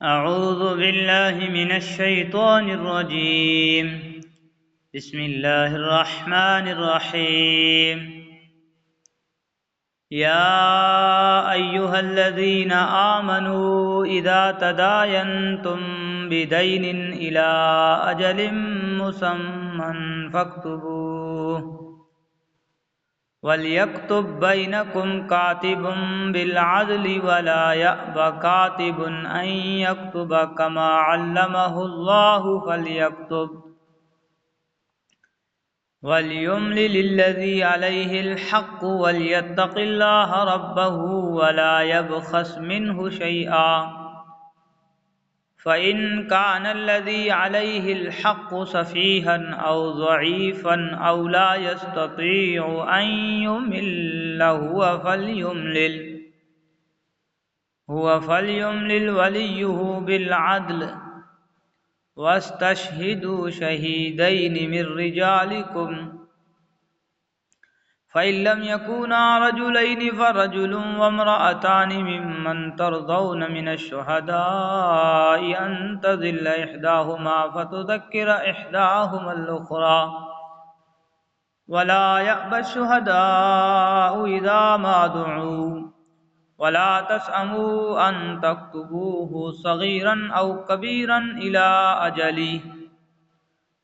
أعوذ بالله من الشيطان الرجيم. بسم الله الرحمن الرحيم. يا أيها الذين آمنوا إذا تداينتم بدين إلى أجل مسمى فاكتبوه وليكتب بينكم كاتب بالعدل ولا يأب كاتب أن يكتب كما علمه الله فليكتب وليملل الذي عليه الحق وليتق الله ربه ولا يبخس منه شيئا فإن كان الذي عليه الحق سفيها أو ضعيفا أو لا يستطيع أن يمل هو فليملل وليه بالعدل واستشهدوا شهيدين من رجالكم فإن لم يكونا رجلين فرجل وامرأتان ممن ترضون من الشهداء أن تضل إحداهما فتذكر إحداهما الأخرى ولا يأبى الشهداء إذا ما دعوا ولا تسأموا أن تكتبوه صغيرا أو كبيرا إلى أجله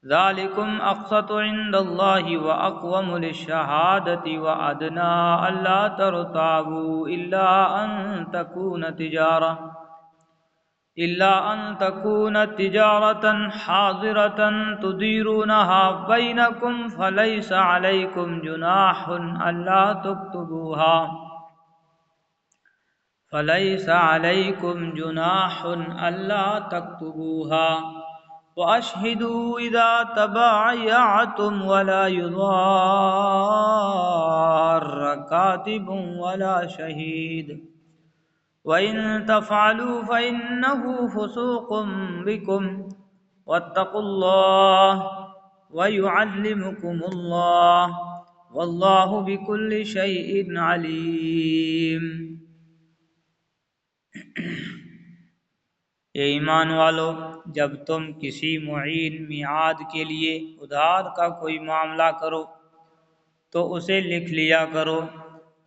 ذلكم أقسط عند الله وأقوم للشهادة وأدنى ألا ترتابوا إلا أن تكون تجارة حاضرة تديرونها بينكم فليس عليكم جناح ألا تكتبوها وأشهدوا إذا تبايعتم ولا يضار كاتب ولا شهيد وإن تفعلوا فإنه فسوق بكم واتقوا الله ويعلمكم الله والله بكل شيء عليم. اے ایمان والو، جب تم کسی معین میعاد کے لیے ادھار کا کوئی معاملہ کرو تو اسے لکھ لیا کرو،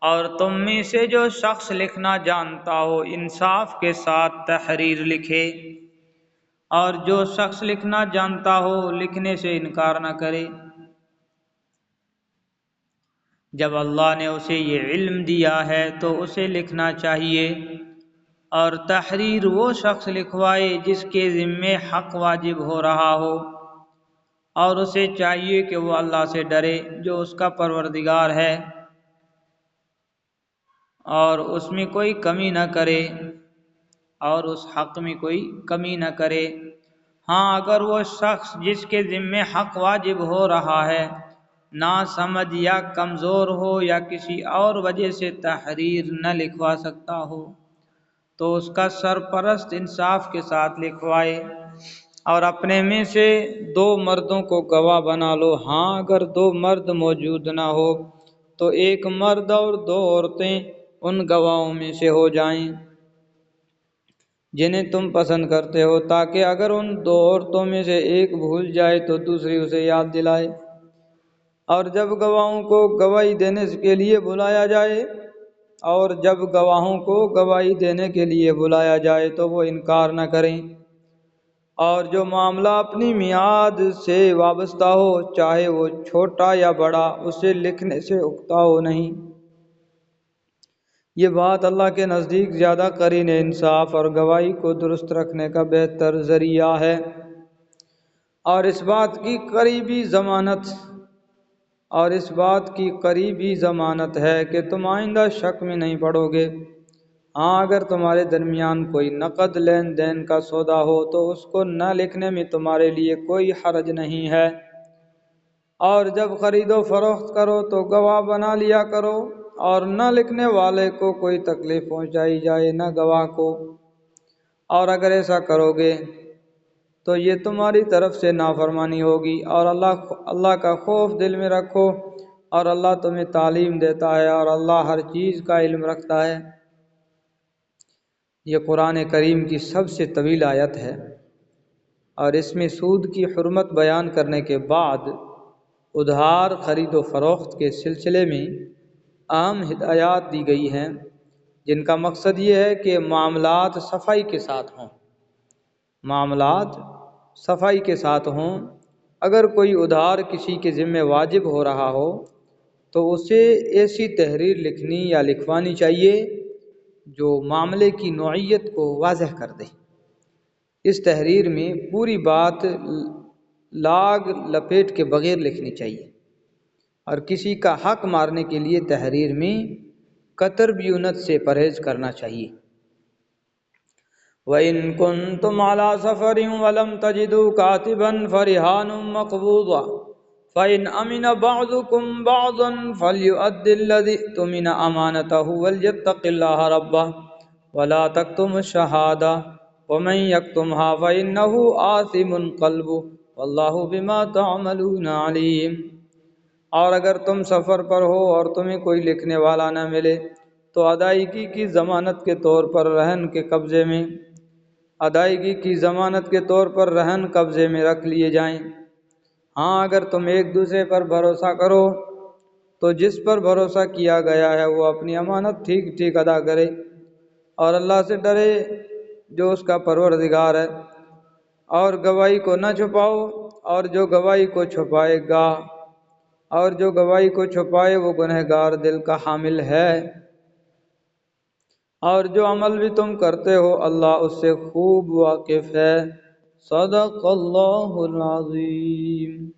اور تم میں سے جو شخص لکھنا جانتا ہو انصاف کے ساتھ تحریر لکھے، اور جو شخص لکھنا جانتا ہو لکھنے سے انکار نہ کرے۔ جب اللہ نے اسے یہ علم دیا ہے تو اسے لکھنا چاہیے، اور تحریر وہ شخص لکھوائے جس کے ذمے حق واجب ہو رہا ہو، اور اسے چاہیے کہ وہ اللہ سے ڈرے جو اس کا پروردگار ہے، اور اس میں کوئی کمی نہ کرے، اور اس حق میں کوئی کمی نہ کرے۔ ہاں، اگر وہ شخص جس کے ذمے حق واجب ہو رہا ہے نا سمجھ یا کمزور ہو یا کسی اور وجہ سے تحریر نہ لکھوا سکتا ہو تو اس کا سرپرست انصاف کے ساتھ لکھوائے، اور اپنے میں سے 2 مردوں کو گواہ بنا لو۔ ہاں، اگر 2 مرد موجود نہ ہو تو 1 مرد اور 2 عورتیں ان گواہوں میں سے ہو جائیں جنہیں تم پسند کرتے ہو، تاکہ اگر ان 2 عورتوں میں سے ایک بھول جائے تو دوسری اسے یاد دلائے۔ اور جب گواہوں کو گواہی دینے کے لیے بلایا جائے تو وہ انکار نہ کریں، اور جو معاملہ اپنی میعاد سے وابستہ ہو چاہے وہ چھوٹا یا بڑا اسے لکھنے سے اکتاؤ نہیں۔ یہ بات اللہ کے نزدیک زیادہ قرین انصاف اور گواہی کو درست رکھنے کا بہتر ذریعہ ہے، اور اس بات کی قریبی ضمانت ہے کہ تم آئندہ شک میں نہیں پڑو گے۔ ہاں، اگر تمہارے درمیان کوئی نقد لین دین کا سودا ہو تو اس کو نہ لکھنے میں تمہارے لیے کوئی حرج نہیں ہے، اور جب خرید و فروخت کرو تو گواہ بنا لیا کرو، اور نہ لکھنے والے کو کوئی تکلیف پہنچائی جائے نہ گواہ کو، اور اگر ایسا کرو گے تو یہ تمہاری طرف سے نافرمانی ہوگی، اور اللہ کا خوف دل میں رکھو، اور اللہ تمہیں تعلیم دیتا ہے، اور اللہ ہر چیز کا علم رکھتا ہے۔ یہ قرآن کریم کی سب سے طویل آیت ہے، اور اس میں سود کی حرمت بیان کرنے کے بعد ادھار خرید و فروخت کے سلسلے میں اہم ہدایات دی گئی ہیں، جن کا مقصد یہ ہے کہ معاملات صفائی کے ساتھ ہوں، معاملات صفائی کے ساتھ ہوں۔ اگر کوئی ادھار کسی کے ذمہ واجب ہو رہا ہو تو اسے ایسی تحریر لکھنی یا لکھوانی چاہیے جو معاملے کی نوعیت کو واضح کر دے۔ اس تحریر میں پوری بات لاگ لپیٹ کے بغیر لکھنی چاہیے، اور کسی کا حق مارنے کے لیے تحریر میں قطر بیونت سے پرہیز کرنا چاہیے۔ وَإِن كُنتُمْ عَلَى سَفَرٍ وَلَمْ تَجِدُوا كَاتِبًا فَرِهَانٌ مَّقْبُوضَةٌ فَإِنْ أَمِنَ بَعْضُكُمْ بَعْضًا فَلْيُؤَدِّ الَّذِي اؤْتُمِنَ أَمَانَتَهُ وَلْيَتَّقِ اللَّهَ رَبَّهُ وَلَا تَكْتُمُوا الشَّهَادَةَ وَمَن يَكْتُمْهَا فَإِنَّهُ آثِمٌ قَلْبُهُ وَاللَّهُ بِمَا تَعْمَلُونَ عَلِيمٌ۔ اور اگر تم سفر پر ہو اور تمہیں کوئی لکھنے والا نہ ملے تو ادائیگی کی ضمانت کے طور پر رہن قبضے میں رکھ لیے جائیں۔ ہاں، اگر تم ایک دوسرے پر بھروسہ کرو تو جس پر بھروسہ کیا گیا ہے وہ اپنی امانت ٹھیک ٹھیک ادا کرے، اور اللہ سے ڈرے جو اس کا پروردگار ہے، اور گواہی کو نہ چھپاؤ، اور جو گواہی کو چھپائے وہ گنہگار دل کا حامل ہے۔ اور جو عمل بھی تم کرتے ہو اللہ اس سے خوب واقف ہے۔ صدق اللہ العظیم۔